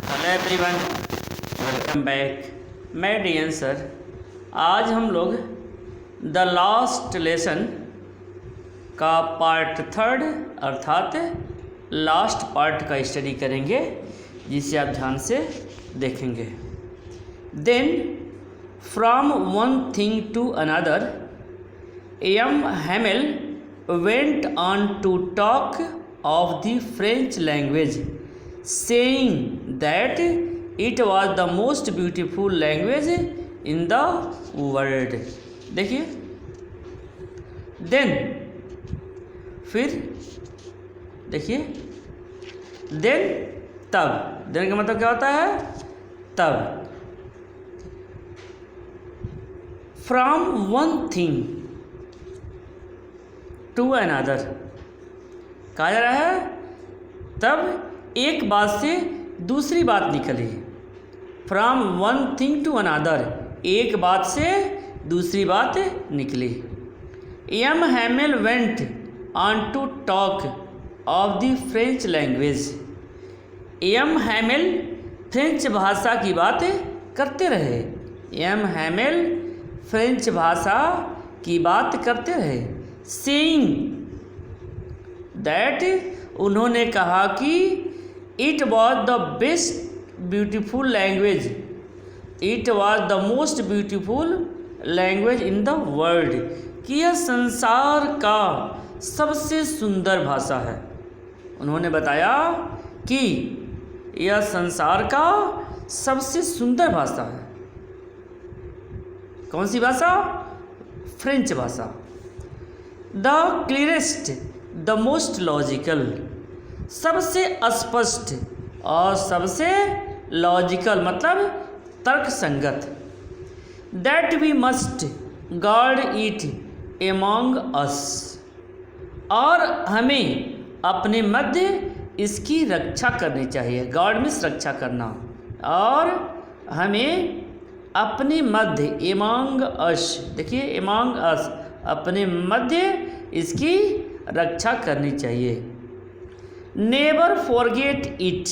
Hello everyone, welcome back. मैं Dion sir. आज हम लोग द लास्ट लेसन का पार्ट 3 अर्थात लास्ट पार्ट का स्टडी करेंगे, जिसे आप ध्यान से देखेंगे। Then from one thing to another M Hamel went on to talk of the French language, saying that it was the most beautiful language in the world। देखिए, then फिर देखिए, then तब, then का मतलब क्या होता है? तब। from one thing to another कहा जा रहा है, तब एक बात से दूसरी बात निकली। From one thing to another, एक बात से दूसरी बात निकली। M Hamel went on to talk of the French language. M Hamel French भाषा की बात करते रहे। एम हैमेल फ्रेंच भाषा की बात करते रहे। सेइंग दैट, उन्होंने कहा कि it was the best beautiful language, it was the most beautiful language in the world, कि यह संसार का सबसे सुंदर भाषा है। उन्होंने बताया कि यह संसार का सबसे सुंदर भाषा है। कौन सी भाषा? फ्रेंच भाषा। The clearest, the most logical, सबसे स्पष्ट और सबसे लॉजिकल मतलब तर्क संगत। That we must guard it among us, और हमें अपने मध्य इसकी रक्षा करनी चाहिए। गार्ड मीन्स रक्षा करना, और हमें अपने मध्य एमॉन्ग अस, देखिए एमॉन्ग अस, अपने मध्य इसकी रक्षा करनी चाहिए। नेवर फॉरगेट इट,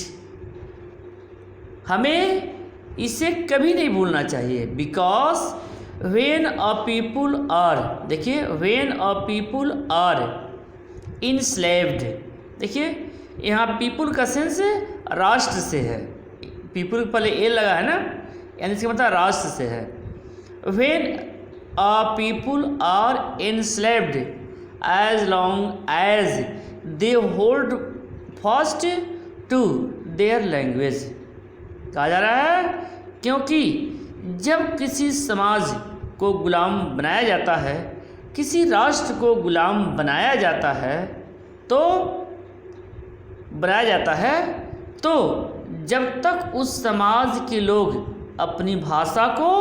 हमें इसे कभी नहीं भूलना चाहिए। Because when a people are, देखिए when a people are enslaved, देखिए यहाँ पीपुल का सेंस राष्ट्र से है। पीपुल पहले ए लगा है ना, यानी इसका मतलब राष्ट्र से है। When a people are enslaved as long as they hold fast to their language, कहा जा रहा है क्योंकि जब किसी समाज को गुलाम बनाया जाता है, किसी राष्ट्र को गुलाम बनाया जाता है, तो जब तक उस समाज के लोग अपनी भाषा को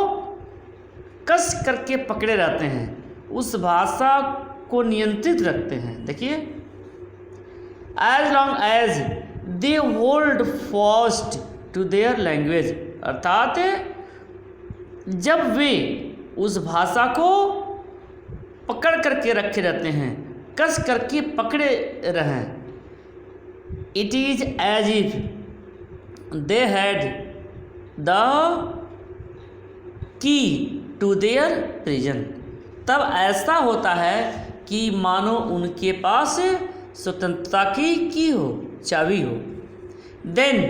कस करके पकड़े रहते हैं, उस भाषा को नियंत्रित रखते हैं। देखिए, as long as they hold fast to their language, अर्थात जब वे उस भाषा को पकड़ करके रखे रहते हैं, कस करके पकड़े रहें। It is as if they had the key to their prison, तब ऐसा होता है कि मानो उनके पास स्वतंत्रता की हो, चाबी हो। देन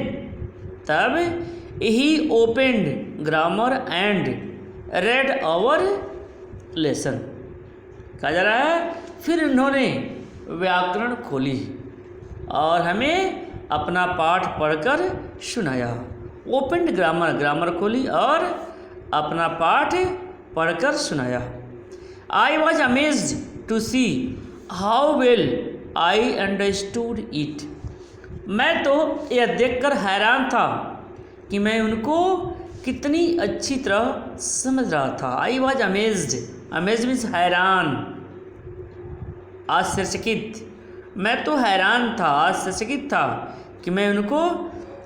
तब ही opened grammar and read our lesson, कहा जा रहा है फिर उन्होंने व्याकरण खोली और हमें अपना पाठ पढ़कर सुनाया। ओपेंड ग्रामर, ग्रामर खोली और अपना पाठ पढ़कर सुनाया। I was amazed to see how well I understood it, मैं तो यह देखकर हैरान था कि मैं उनको कितनी अच्छी तरह समझ रहा था। आई वॉज अमेज्ड, अमेज मीन्स हैरान, आश्चर्यचकित। मैं तो हैरान था, आश्चर्यचकित था कि मैं उनको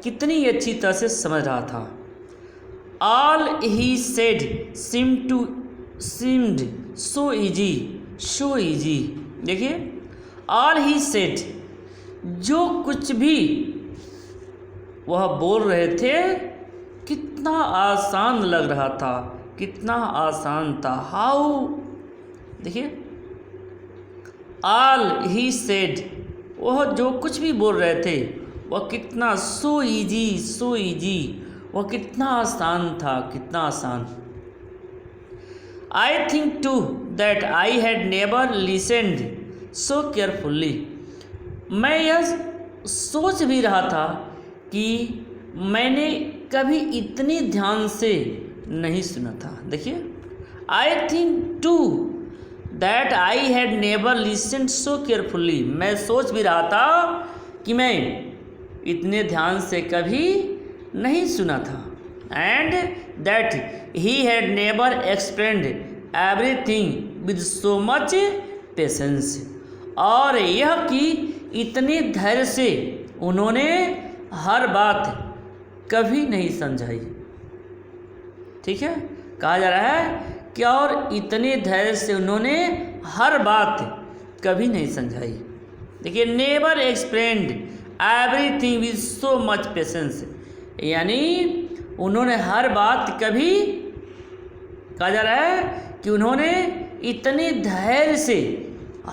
कितनी अच्छी तरह से समझ रहा था। All he said seemed so easy, देखिए ऑल ही सेड, जो कुछ भी वह बोल रहे थे, कितना आसान लग रहा था, कितना आसान था। हाउ, देखिए, ऑल ही सेड, वह जो कुछ भी बोल रहे थे वह कितना, सो ईजी, सो ईजी, वह कितना आसान था, कितना आसान। I think too that I had never listened so carefully, मैं यह सोच भी रहा था कि मैंने कभी इतनी ध्यान से नहीं सुना था। देखिए, I think too that I had never listened so carefully, मैं सोच भी रहा था कि मैं इतने ध्यान से कभी नहीं सुना था। And that he had never explained everything with so much patience, और यह कि इतने धैर्य से उन्होंने हर बात कभी नहीं समझाई। ठीक है, कहा जा रहा है कि और इतने धैर्य से उन्होंने हर बात कभी नहीं समझाई। देखिए, never explained everything with so much patience, यानी उन्होंने हर बात कभी, कहा जा रहा है कि उन्होंने इतने धैर्य से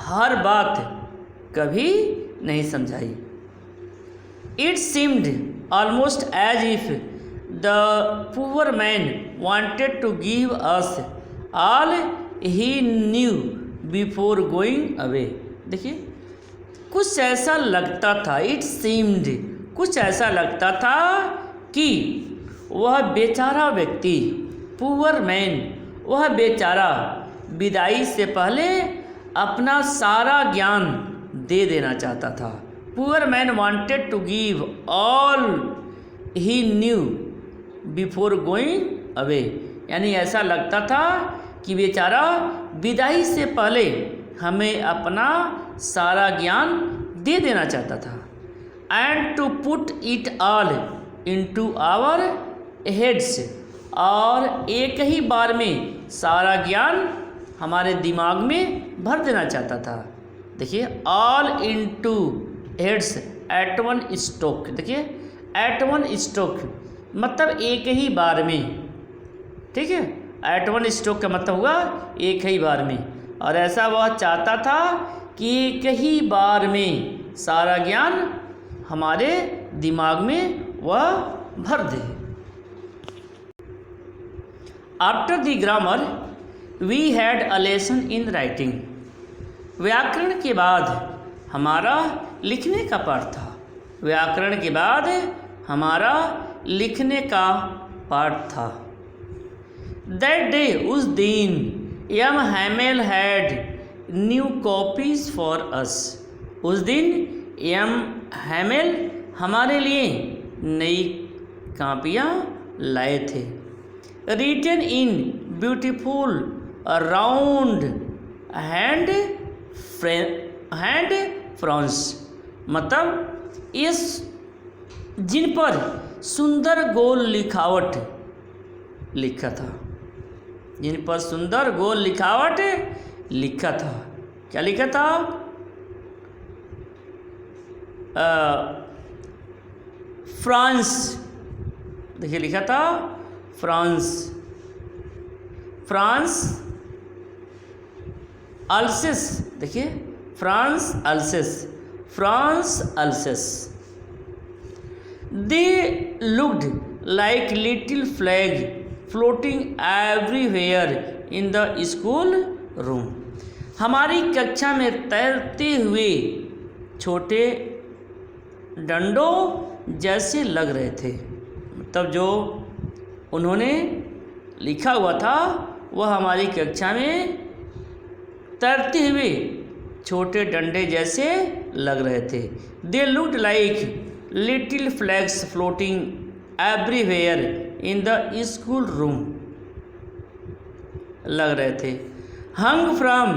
हर बात कभी नहीं समझाई। It seemed almost as if the poor man wanted to give us all he knew before going away. देखिए, कुछ ऐसा लगता था, इट सीम्ड, कुछ ऐसा लगता था कि वह बेचारा व्यक्ति, पुअर मैन, वह बेचारा विदाई से पहले अपना सारा ज्ञान दे देना चाहता था। Poor man wanted to give all he knew before going away, यानी ऐसा लगता था कि बेचारा विदाई से पहले हमें अपना सारा ज्ञान दे देना चाहता था। And to put it all into our heads, और एक ही बार में सारा ज्ञान हमारे दिमाग में भर देना चाहता था। देखिए, all into heads at one stroke. देखिए, एट वन स्ट्रोक मतलब एक ही बार में। ठीक है, एट वन स्ट्रोक का मतलब होगा एक ही बार में, और ऐसा वह चाहता था कि एक ही बार में सारा ज्ञान हमारे दिमाग में वह भर दे। After the grammar we had a lesson in writing, व्याकरण के बाद हमारा लिखने का पाठ था। व्याकरण के बाद हमारा लिखने का पाठ था। दैट डे, उस दिन, M Hamel had new copies for us, उस दिन एम हैमेल हमारे लिए नई कापियाँ लाए थे। Written in beautiful round hand France, मतलब इस जिन पर सुंदर गोल लिखावट लिखा था, जिन पर सुंदर गोल लिखावट लिखा था। क्या लिखा था? फ्रांस। देखिए, लिखा था फ्रांस, फ्रांस अल्सेस। देखिए, France Alsace, France Alsace. They looked like little flag floating everywhere in the school room, हमारी कक्षा में तैरते हुए छोटे डंडों जैसे लग रहे थे। मतलब जो उन्होंने लिखा हुआ था वह हमारी कक्षा में तैरते हुए छोटे डंडे जैसे लग रहे थे। They looked like little flags floating everywhere in the school room, लग रहे थे। Hung from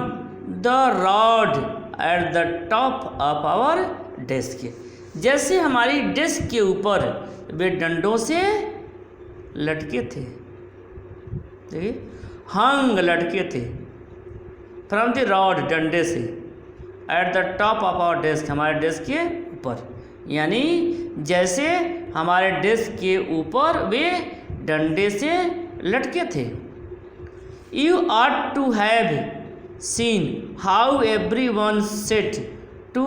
the rod at the top of our desk, जैसे हमारी डेस्क के ऊपर वे डंडों से लटके थे। देखिए, हंग लटके थे, फ्रॉम द रॉड डंडे से, at the top of our desk हमारे डेस्क के ऊपर। यानी जैसे हमारे डेस्क के ऊपर वे डंडे से लटके थे। You ought to have seen how everyone set to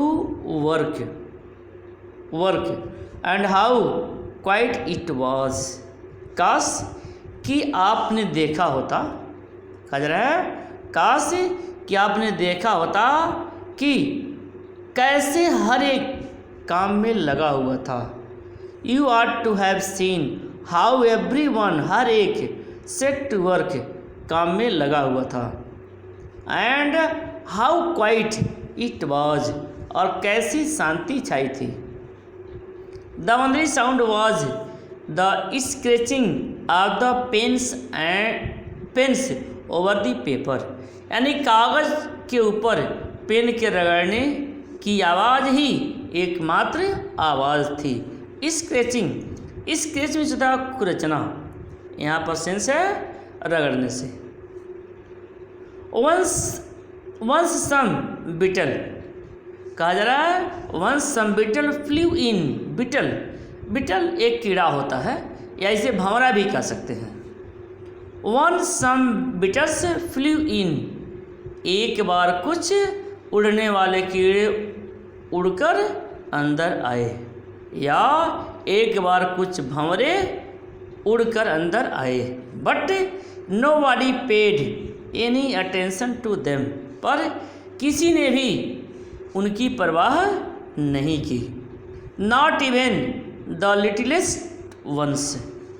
work and how quiet it was. काश कि आपने देखा होता, कहा जा रहा है काश कि आपने देखा होता कि कैसे हर एक काम में लगा हुआ था। You are to have seen how everyone, हर एक सेट टू वर्क, काम में लगा हुआ था। And how quiet it was, और कैसी शांति छाई थी। The only sound was the scratching of the pens over the paper, यानी कागज के ऊपर पेन के रगड़ने की आवाज़ ही एकमात्र आवाज़ थी। स्क्रैचिंग, स्क्रैच में होता है कुरचना, यहाँ पर सेंस है रगड़ने से। वंस सम बिटल, कहा जा रहा है वंस सम बिटल फ्लू इन। बिटल एक कीड़ा होता है, या इसे भंवरा भी कह सकते हैं। वंस सम बिटल्स फ्लू इन, एक बार कुछ उड़ने वाले कीड़े उड़कर अंदर आए, या एक बार कुछ भंवरे उड़कर अंदर आए। But nobody paid any attention to them, पर किसी ने भी उनकी परवाह नहीं की। Not even the littlest ones,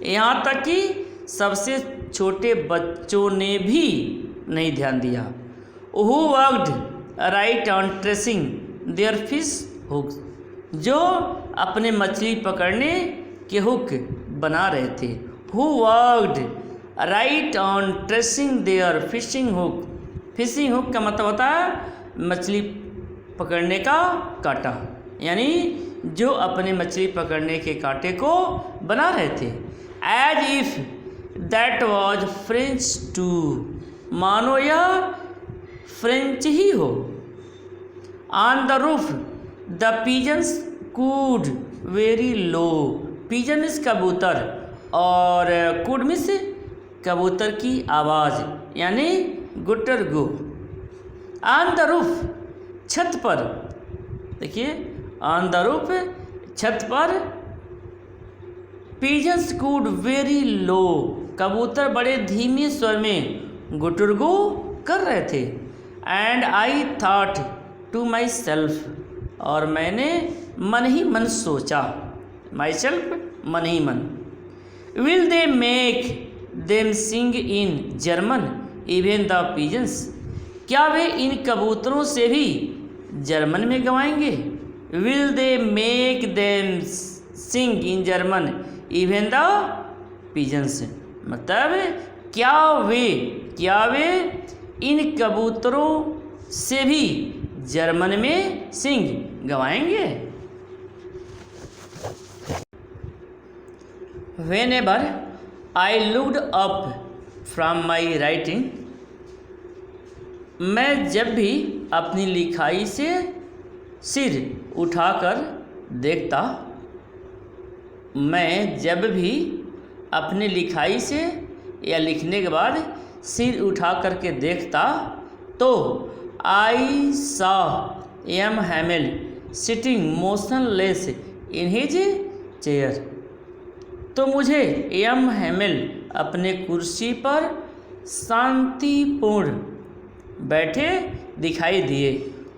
यहाँ तक कि सबसे छोटे बच्चों ने भी नहीं ध्यान दिया। Who worked right on tracing their fish hooks, जो अपने मछली पकड़ने के हुक बना रहे थे। Who worked right on tracing their fishing hook, fishing hook का मतलब होता है मछली पकड़ने का कांटा, यानी जो अपने मछली पकड़ने के कांटे को बना रहे थे। As if that was French too, मानो यह फ्रेंच ही हो। On the roof the pigeons cooed very low, pigeon means कबूतर, और कूड मीन्स कबूतर की आवाज़, यानी गुटर गो। ऑन द रूफ, छत पर, देखिए ऑन द रूफ, छत पर। पिजन्स कूड वेरी लो, कबूतर बड़े धीमे स्वर में गुटुरगो कर रहे थे। And I thought to myself, और मैंने मन ही मन सोचा, माई सेल्फ मन ही मन। Will they make them sing in German even the pigeons, क्या वे इन कबूतरों से भी जर्मन में गवाएंगे। Will they make them sing in German even the pigeons, मतलब क्या वे इन कबूतरों से भी जर्मन में सिंग गवाएंगे। Whenever I looked up from my writing, मैं जब भी अपनी लिखाई से सिर उठाकर देखता, मैं जब भी अपनी लिखाई से या लिखने के बाद सिर उठा करके देखता, तो I saw M Hamel sitting motionless in his chair, तो मुझे एम हैमिल अपने कुर्सी पर शांतिपूर्ण बैठे दिखाई दिए।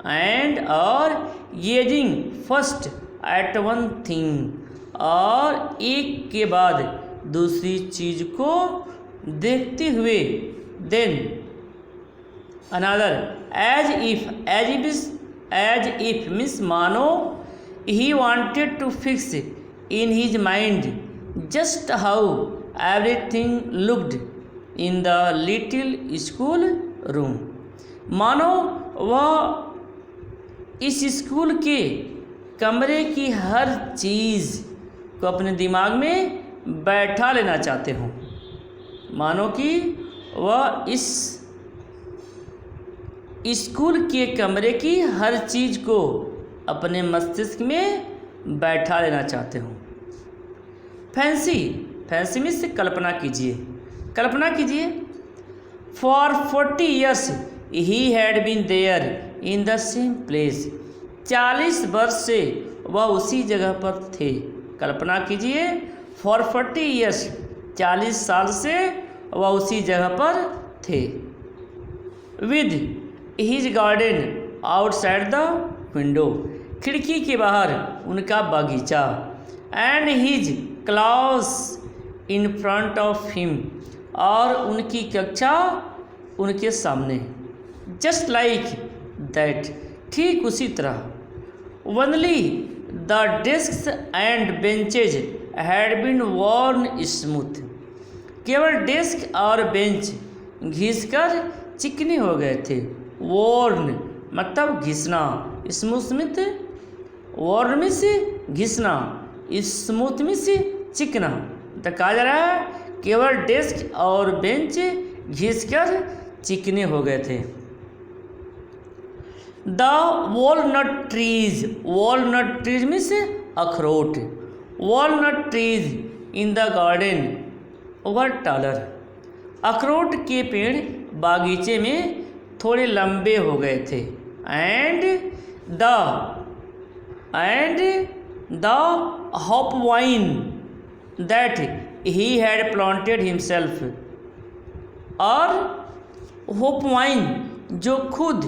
एंड और gazing first at one thing, और एक के बाद दूसरी चीज को देखते हुए। Then another, as if means मानो, he wanted to fix in his mind just how everything looked in the little school room, मानो वह इस स्कूल के कमरे की हर चीज़ को अपने दिमाग में बैठा लेना चाहते हों, मानो कि वह इस स्कूल के कमरे की हर चीज़ को अपने मस्तिष्क में बैठा लेना चाहते हो। फैंसी, फैंसी मीन्स कल्पना कीजिए, कल्पना कीजिए। For 40 years he had been there in the same place. 40 वर्ष से वह उसी जगह पर थे। कल्पना कीजिए, फॉर 40 years 40 साल से वह उसी जगह पर थे। With his garden outside the window, खिड़की के बाहर उनका बागीचा। And his class in front of him, और उनकी कक्षा उनके सामने। जस्ट लाइक दैट, ठीक उसी तरह। Only the desk and benches had been worn smooth, केवल डेस्क और बेंच घिसकर चिकने हो गए थे। worn मतलब घिसना, स्मूथ मिथ, worn में से घिसना, स्मूथ में से चिकना। तो कहा जा रहा है केवल डेस्क और बेंच घिसकर चिकने हो गए थे। The walnut trees, walnut trees में से अखरोट, walnut trees in the garden were taller, अखरोट के पेड़ बागीचे में थोड़े लंबे हो गए थे। And the hop wine that he had planted himself, और होप वाइन जो खुद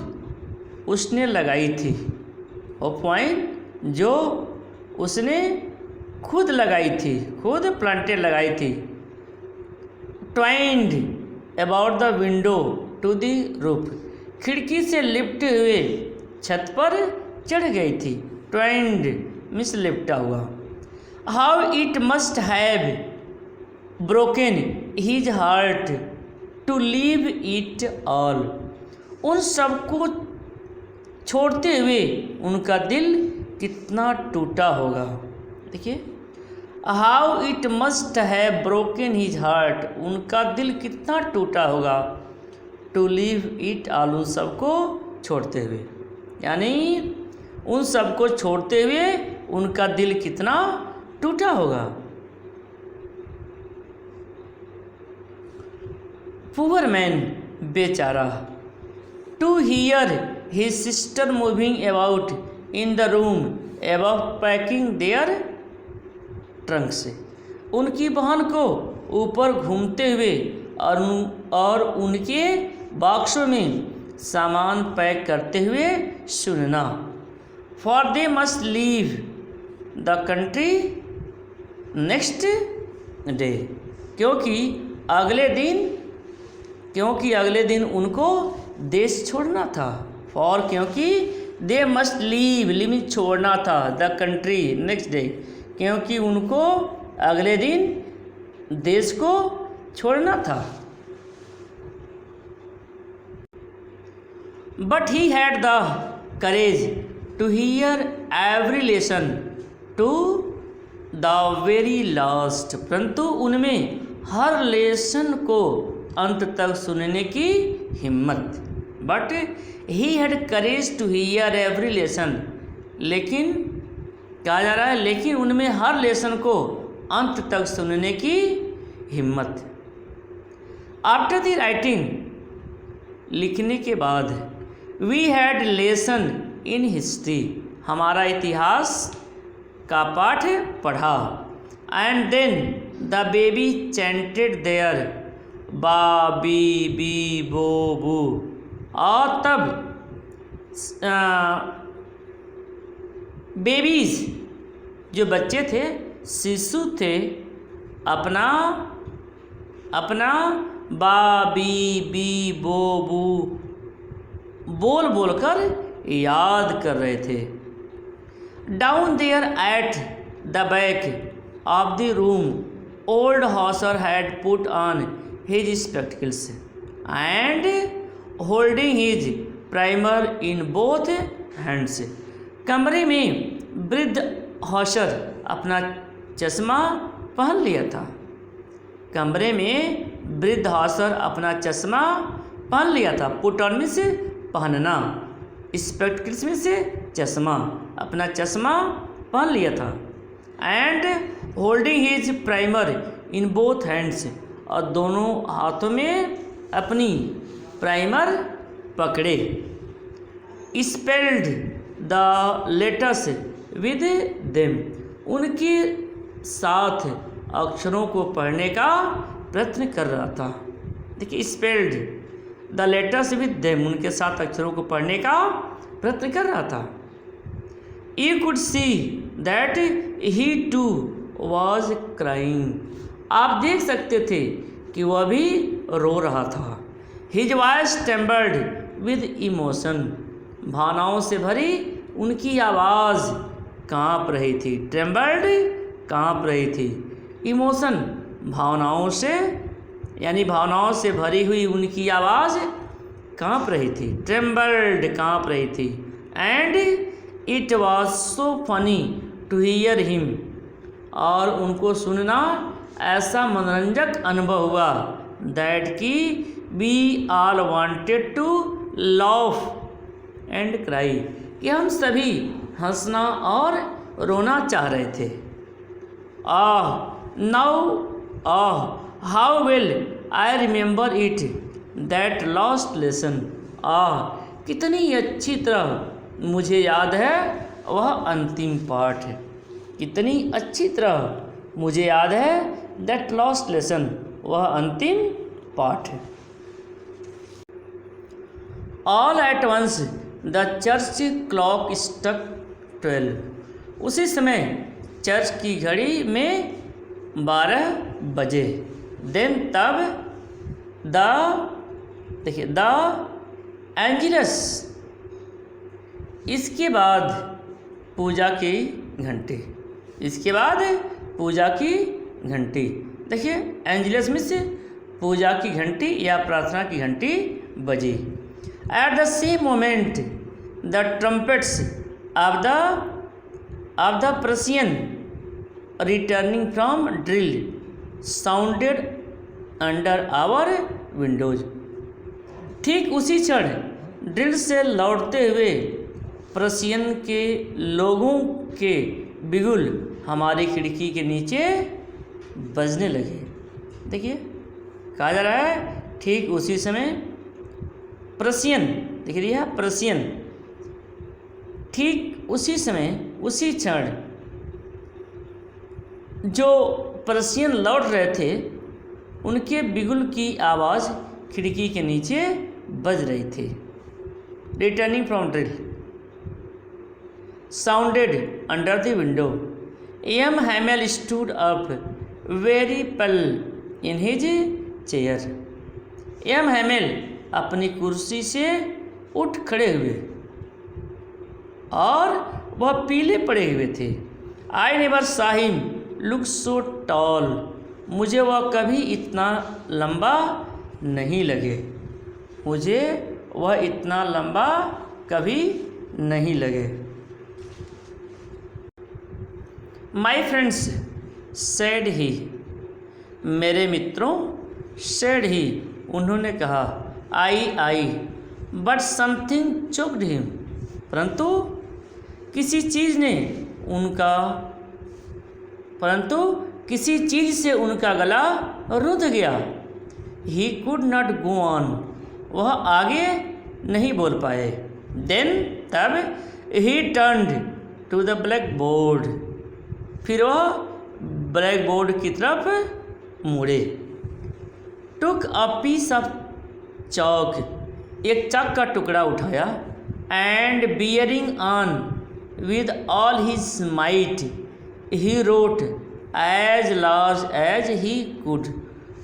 उसने लगाई थी, होप वाइन जो उसने खुद लगाई थी, खुद प्लांटेड लगाई थी। Twined about the window to the roof, खिड़की से लिपटे हुए छत पर चढ़ गई थी। ट्वाइंड मिस लिपटा हुआ। How it must have broken his heart to leave it all, उन सबको छोड़ते हुए उनका दिल कितना टूटा होगा। देखिए, how it must have broken his heart, उनका दिल कितना टूटा होगा। टू लीव इट ऑल, उन सबको छोड़ते हुए, यानी उन सबको छोड़ते हुए उनका दिल कितना टूटा होगा। पुअर मैन, बेचारा। To hear his sister moving about in the room above packing their trunks, उनकी बहन को ऊपर घूमते हुए और उनके बॉक्सों में सामान पैक करते हुए सुनना। For they must leave the country next day, क्योंकि अगले दिन उनको देश छोड़ना था। फॉर क्योंकि दे मस्ट लीव, लिव छोड़ना था, द कंट्री नेक्स्ट डे, क्योंकि उनको अगले दिन देश को छोड़ना था। But he had the courage to hear every lesson to the very last, परंतु उनमें हर लेसन को अंत तक सुनने की हिम्मत। But he had courage to hear every lesson, लेकिन कहा जा रहा है लेकिन उनमें हर लेसन को अंत तक सुनने की हिम्मत। आफ्टर द राइटिंग, लिखने के बाद, we had lesson in history, हमारा इतिहास का पाठ पढ़ा। And then the babies chanted their ba be bi bo bu, और तब बेबीज जो बच्चे थे, शिशु थे, अपना बा बी बी बो बू बोल बोलकर याद कर रहे थे। Down there at the back of the room old Hauser had put on his spectacles and holding his primer in both hands, कमरे में वृद्ध हॉसर अपना चश्मा पहन लिया था। कमरे में वृद्ध हॉसर अपना चश्मा पहन लिया था। पुट ऑन में से पहनना, स्पेक्टिकल्स में से चश्मा, अपना चश्मा पहन लिया था। And holding his primer in both hands, और दोनों हाथों में अपनी प्राइमर पकड़े। Spelled the letters with them, उनके साथ अक्षरों को पढ़ने का प्रयत्न कर रहा था। देखिए, spelled the letters with them, उनके साथ अक्षरों को पढ़ने का प्रयत्न कर रहा था। You could see that he too was crying, आप देख सकते थे कि वह भी रो रहा था। His voice trembled with emotion, भावनाओं से भरी उनकी आवाज़ कांप रही थी। ट्रेम्बल्ड कांप रही थी, इमोशन भावनाओं से, यानी भावनाओं से भरी हुई उनकी आवाज़ कांप रही थी। ट्रेम्बल्ड कांप रही थी। And it was so funny to hear him, और उनको सुनना ऐसा मनोरंजक अनुभव हुआ दैट की we all wanted to laugh and cry, कि हम सभी हंसना और रोना चाह रहे थे। Now how well I remember it that last lesson, कितनी अच्छी तरह मुझे याद है वह अंतिम पाठ है। कितनी अच्छी तरह मुझे याद है दैट लास्ट लेसन, वह अंतिम पाठ है। All at once the church clock struck 12, उसी समय चर्च की घड़ी में 12 बजे। देन तब द एंजिलस, इसके बाद पूजा की घंटी, इसके बाद पूजा की घंटी। देखिए, एंजिलस में से पूजा की घंटी या प्रार्थना की घंटी बजी। At the same moment the trumpets of the Prussian returning from drill sounded under our windows, ठीक उसी क्षण ड्रिल से लौटते हुए पर्सियन के लोगों के बिगुल हमारी खिड़की के नीचे बजने लगे। देखिए, कहा जा रहा है ठीक उसी समय पर्सियन, देख रही है पर्सियन, ठीक उसी समय उसी क्षण जो पर्सियन लौट रहे थे उनके बिगुल की आवाज़ खिड़की के नीचे बज रही थी। Returning from drill sounded under the window. M Hamel stood up very pale in his chair. M Hamel अपनी कुर्सी से उठ खड़े हुए और वह पीले पड़े हुए थे। I never saw him look so tall, मुझे वह कभी इतना लंबा नहीं लगे, मुझे वह इतना लंबा कभी नहीं लगे। माई फ्रेंड्स सेड ही, मेरे मित्रों सेड ही, उन्होंने कहा। I but something choked him, परंतु किसी चीज़ से उनका गला रुंध गया। He could not go on, वह आगे नहीं बोल पाए। देन तब he turned to the blackboard, फिर वह ब्लैक बोर्ड की तरफ मुड़े। Took a piece of chalk, एक चाक का टुकड़ा उठाया। And bearing on with all his might he wrote as large as he could,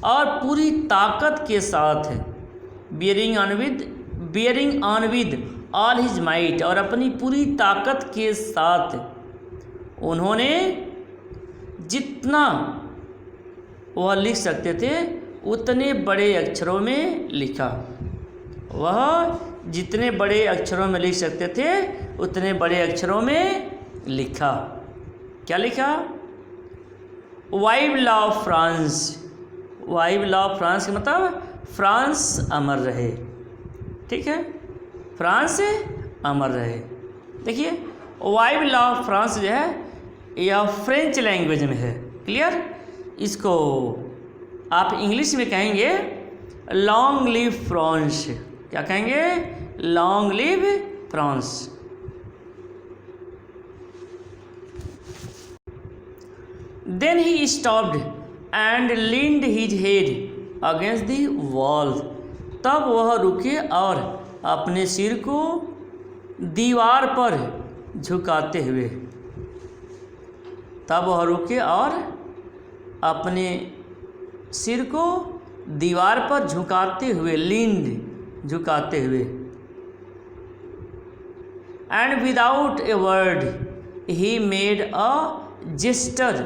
और पूरी ताकत के साथ bearing on with all his might, और अपनी पूरी ताकत के साथ उन्होंने जितना वह लिख सकते थे उतने बड़े अक्षरों में लिखा। वह जितने बड़े अक्षरों में लिख सकते थे उतने बड़े अक्षरों में लिखा। क्या लिखा? वाइव लॉ फ्रांस, वाइव लॉ फ्रांस का मतलब फ्रांस अमर रहे। ठीक है, फ्रांस अमर रहे। देखिए, वाइव लॉ फ्रांस जो है यह फ्रेंच लैंग्वेज में है। क्लियर? इसको आप इंग्लिश में कहेंगे लॉन्ग लिव फ्रांस। क्या कहेंगे? Long live France. Then he stopped and leaned his head against the wall. तब वह रुके और अपने सिर को दीवार पर झुकाते हुए, तब वह रुके और अपने सिर को दीवार पर झुकाते हुए, लीन्ड झुकाते हुए, and without a word he made a gesture,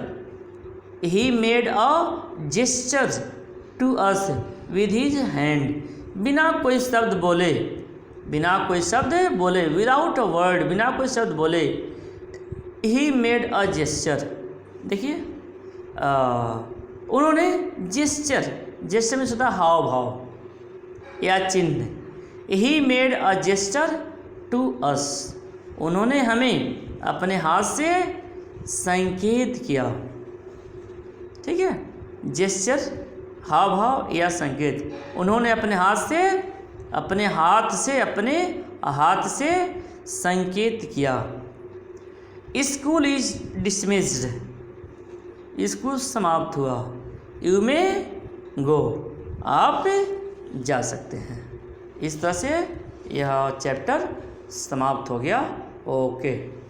he made a gesture to us with his hand. बिना कोई शब्द बोले, बिना कोई शब्द बोले, विदाउट अ वर्ड, बिना कोई शब्द बोले, ही मेड अ जेस्चर। देखिए उन्होंने जेस्चर, जेस्चर में होता हाव भाव या चिन्ह। He made a gesture to us, उन्होंने हमें अपने हाथ से संकेत किया। ठीक है, जेस्चर हाव भाव या संकेत। उन्होंने अपने हाथ से संकेत किया। स्कूल इज डिसमिस्ड, स्कूल समाप्त हुआ। यू में गो, आप जा सकते हैं। इस तरह से यह चैप्टर समाप्त हो गया। ओके।